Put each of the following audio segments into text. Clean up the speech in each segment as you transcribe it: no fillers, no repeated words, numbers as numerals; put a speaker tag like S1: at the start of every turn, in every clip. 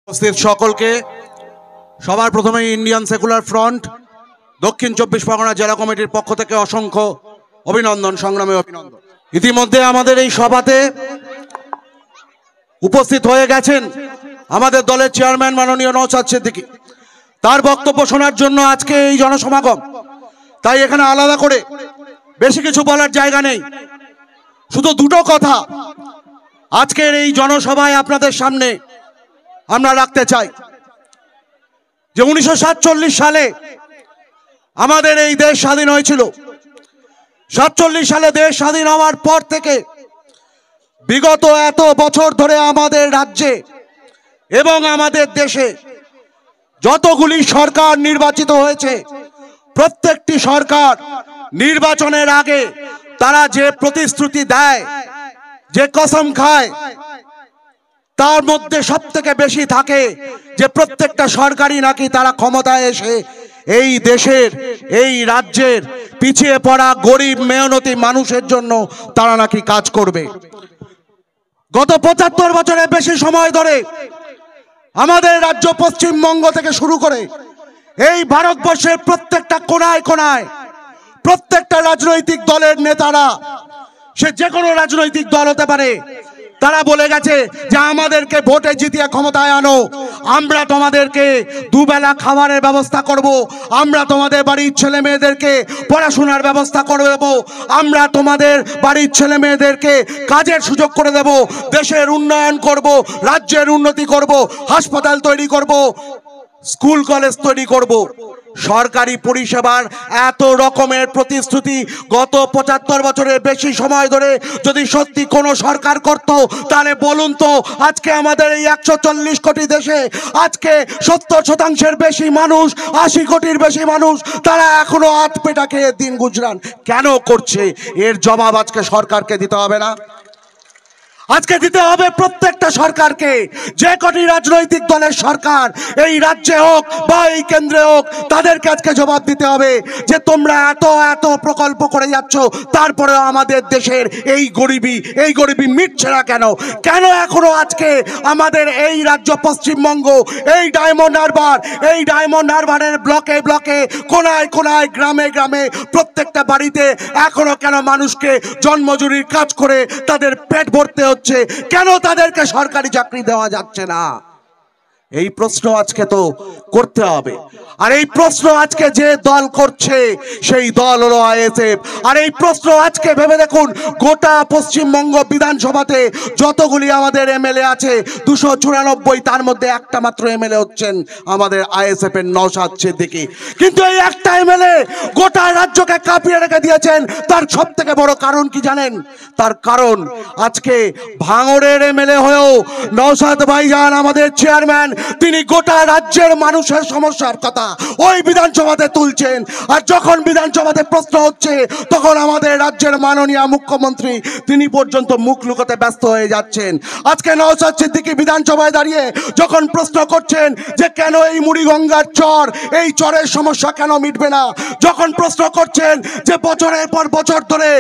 S1: উপস্থিত সকলকে সবার প্রথমে ইন্ডিয়ান সেকুলার ফ্রন্ট দক্ষিণ 24 পরগনা জেলা কমিটির পক্ষ থেকে অসংখ্য অভিনন্দন, সংগ্রামী অভিনন্দন। ইতিমধ্যে আমাদের এই সভাতে উপস্থিত হয়ে গেছেন আমাদের দলের চেয়ারম্যান মাননীয় নওশাদ সিদ্দিকী। তার বক্তব্য শোনার জন্য আজকে এই জনসমাগম। তাই এখানে আলাদা করে বেশি কিছু বলার জায়গা নেই, শুধু দুটো কথা আজকের এই জনসভায় আপনাদের সামনে আমরা রাখতে চাই। যে 1947 সালে আমাদের এই দেশ স্বাধীন হয়েছিল। 47 সালে দেশ স্বাধীন হওয়ার পর থেকে বিগত এত বছর ধরে আমাদের রাজ্যে এবং আমাদের দেশে যতগুলি সরকার নির্বাচিত হয়েছে, প্রত্যেকটি সরকার নির্বাচনের আগে তারা যে প্রতিশ্রুতি দেয়, যে কসম খায়, তার মধ্যে সবথেকে বেশি থাকে যে প্রত্যেকটা সরকারই নাকি তারা ক্ষমতায় এসে এই দেশের, এই রাজ্যের পিছিয়ে পড়া গরিব মেহনতি মানুষের জন্য তারা নাকি কাজ করবে। গত 75 বছরের বেশি সময় ধরে আমাদের রাজ্য পশ্চিমবঙ্গ থেকে শুরু করে এই ভারতবর্ষের প্রত্যেকটা কোনায় কোনায় প্রত্যেকটা রাজনৈতিক দলের নেতারা, সে যে কোনো রাজনৈতিক দল হতে পারে, তারা বলে গেছে যে আমাদেরকে ভোটে জিতিয়ে ক্ষমতায় আনো, আমরা তোমাদেরকে দুবেলা খাবারের ব্যবস্থা করব, আমরা তোমাদের বাড়ির ছেলে মেয়েদেরকে পড়াশোনার ব্যবস্থা করে দেব, আমরা তোমাদের বাড়ির ছেলে মেয়েদেরকে কাজের সুযোগ করে দেব, দেশের উন্নয়ন করব, রাজ্যের উন্নতি করব, হাসপাতাল তৈরি করব, স্কুল কলেজ তৈরি করব। সরকারি পরিষেবার এত রকমের প্রতিশ্রুতি গত 75 বছরের বেশি সময় ধরে যদি সত্যি কোনো সরকার করত, তাহলে বলুন তো আজকে আমাদের এই 140 কোটি দেশে আজকে 70% বেশি মানুষ, 80 কোটির বেশি মানুষ তারা এখনো হাত পেটা খেয়ে দিন গুজরান কেন করছে? এর জবাব আজকে সরকারকে দিতে হবে না? আজকে দিতে হবে প্রত্যেকটা সরকারকে। যে কটি রাজনৈতিক দলের সরকার এই রাজ্যে হোক বা এই কেন্দ্রে হোক, তাদেরকে আজকে জবাব দিতে হবে যে তোমরা এত এত প্রকল্প করে যাচ্ছ, তারপরে আমাদের দেশের এই গরিবি মিটছে না কেন? কেন এখনো আজকে আমাদের এই রাজ্য পশ্চিমবঙ্গ, এই ডায়মন্ড হারবারের ব্লকে ব্লকে, কোনায় কোনায়, গ্রামে গ্রামে, প্রত্যেকটা বাড়িতে এখনো কেন মানুষকে জন্মজুরির কাজ করে তাদের পেট ভরতে হচ্ছে? কেন তাদেরকে সরকারি চাকরি দেওয়া যাচ্ছে না? এই প্রশ্ন আজকে তো করতে হবে। আর এই প্রশ্ন আজকে যে দল করছে সেই দল হলো আইএসএফ। আর এই প্রশ্ন আজকে ভেবে দেখুন, গোটা পশ্চিমবঙ্গ বিধানসভাতে যতগুলি আমাদের এমএলএ আছে 294, তার মধ্যে একটা মাত্র এমএলএ হচ্ছেন আমাদের আইএসএফ এর নওশাদ সিদ্দিকী। কিন্তু এই একটা এমএলএ গোটা রাজ্যকে কাঁপিয়ে রেখে দিয়েছেন। তার সব থেকে বড় কারণ কি জানেন? তার কারণ আজকে ভাঙড়ের এমএলএ হয়েও নওশাদ ভাইজান আমাদের চেয়ারম্যান, তিনি গোটা রাজ্যের মানুষের সমস্যার কথা ওই বিধানসভাতে তুলছেন। আর যখন বিধানসভাতে প্রশ্ন হচ্ছে তখন আমাদের রাজ্যের মাননীয় মুখ্যমন্ত্রী তিনি পর্যন্ত মুখ লুকোতে ব্যস্ত হয়ে যাচ্ছেন। আজকে নওশাদ সিদ্দিকী বিধানসভায় দাঁড়িয়ে যখন প্রশ্ন করছেন যে কেন এই মুড়িগঙ্গার চর, এই চরের সমস্যা কেন মিটবে না, যখন প্রশ্ন করছেন যে বছরের পর বছর ধরে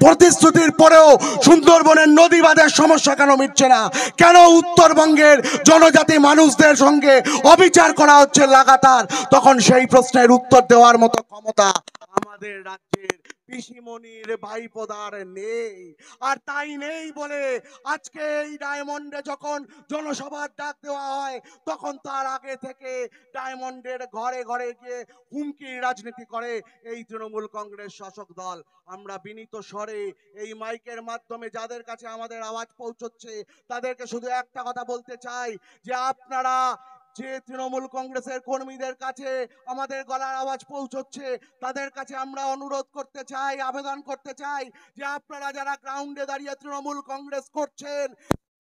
S1: প্রতিশ্রুতির পরেও সুন্দরবনের নদী বাঁধের সমস্যা কেন মিটছে না, কেন উত্তরবঙ্গের জনজাতি মানুষদের সঙ্গে অবিচার করা হচ্ছে লাগাতার, তখন সেই প্রশ্নের উত্তর দেওয়ার মতো ক্ষমতা আমাদের রাজ্যের পিসিমণির ভাইপোদার নেই। আর তাই নেই বলে আজকে এই ডায়মন্ডে যখন জনসভার ডাক দেওয়া হয়, তখন তার আগে থেকে ডায়মন্ডের ঘরে ঘরে গিয়ে হুমকির রাজনীতি করে এই তৃণমূল কংগ্রেস শাসক দল। আমরা বিনীত স্বরে এই মাইকের মাধ্যমে যাদের কাছে আমাদের আওয়াজ পৌঁছচ্ছে তাদেরকে শুধু একটা কথা বলতে চাই যে আপনারা যে তৃণমূল কংগ্রেসের কর্মীদের কাছে আমাদের গলার আওয়াজ পৌঁছচ্ছে, তাদের কাছে আমরা অনুরোধ করতে চাই, আবেদন করতে চাই যে আপনারা যারা গ্রাউন্ডে দাঁড়িয়ে তৃণমূল কংগ্রেস করছেন,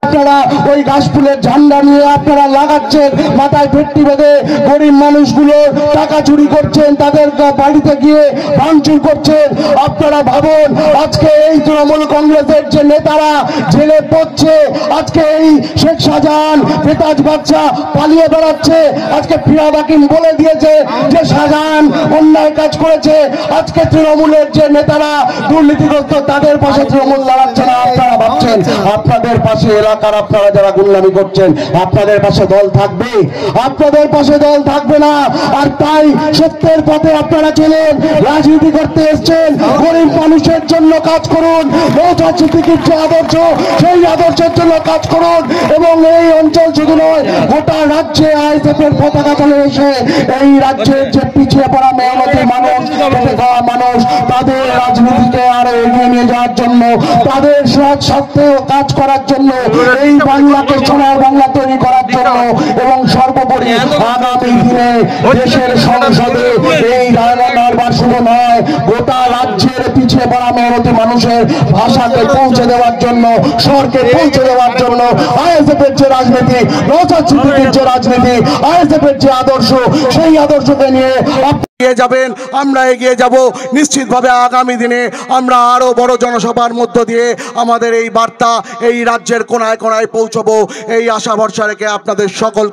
S2: আপনারা ওই গাছ ফুলের ঝান্ডা নিয়ে আপনারা লাগাচ্ছেন, মাথায় ভেট্টি বেঁধে গরিব মানুষগুলো টাকা চুরি করছেন, তাদের বাড়িতে গিয়ে ভাঙচুর করছেন। আপনারা ভাবুন, আজকে এই তৃণমূল কংগ্রেসের যে নেতারা জেলে পড়ছে, আজকে এই শেখ শাহজাহান ফেতাজ বাচ্চা পালিয়ে বেড়াচ্ছে, আজকে ফিরহাদ হাকিম বলে দিয়েছে যে শাহজাহান অন্যায় কাজ করেছে। আজকে তৃণমূলের যে নেতারা দুর্নীতিগ্রস্ত, তাদের পাশে তৃণমূল দাঁড়াচ্ছে না। আপনারা ভাবছেন আপনাদের পাশে এলাকার আপনারা যারা গুন্ডামি করছেন, আপনাদের পাশে দল থাকবে? আপনাদের পাশে দল থাকবে না। আর তাই সত্যের পথে আপনারা চলেন, রাজনীতি করতে এসছেন, গরিব মানুষের জন্য কাজ করুন, নওশাদ সিদ্দিকীর যে আদর্শ সেই আদর্শের জন্য কাজ করুন। এবং এই অঞ্চল শুধু নয়, গোটা রাজ্যে আইএসএফ এর পতাকা তলে এসে এই রাজ্যের যে পিছিয়ে পড়া মেহনতি মানুষ, খেটে খাওয়া মানুষ, তাদের রাজনীতিকে আরো এগিয়ে নিয়ে যাওয়ার জন্য, তাদের সৎ সত্ত্বেও কাজ করার জন্য, এই বাংলাকে সোনার বাংলা তৈরি করার জন্য, এবং সর্বোপরি আগামী দিনে দেশের সংসদে এই রায়নার শুধু নয়, গোটা রাজ্যের পিছিয়ে পড়া মেহনতি মানুষের ভাষাকে পৌঁছে দেওয়ার জন্য, স্বরকে পৌঁছে দেওয়ার জন্য আইএসএফ এর যে রাজনীতি, নওশাদ সিদ্দিকীর যে রাজনীতি, আইএসএফ এর যে আদর্শ, সেই আদর্শকে নিয়ে
S1: এগিয়ে যাবেন, আমরা এগিয়ে যাব। নিশ্চিতভাবে আগামী দিনে আমরা আরো বড় জনসভার মধ্য দিয়ে আমাদের এই বার্তা এই রাজ্যের কোনায় কোনায় পৌঁছবো, এই আশা ভরসা রেখে আপনাদের সকল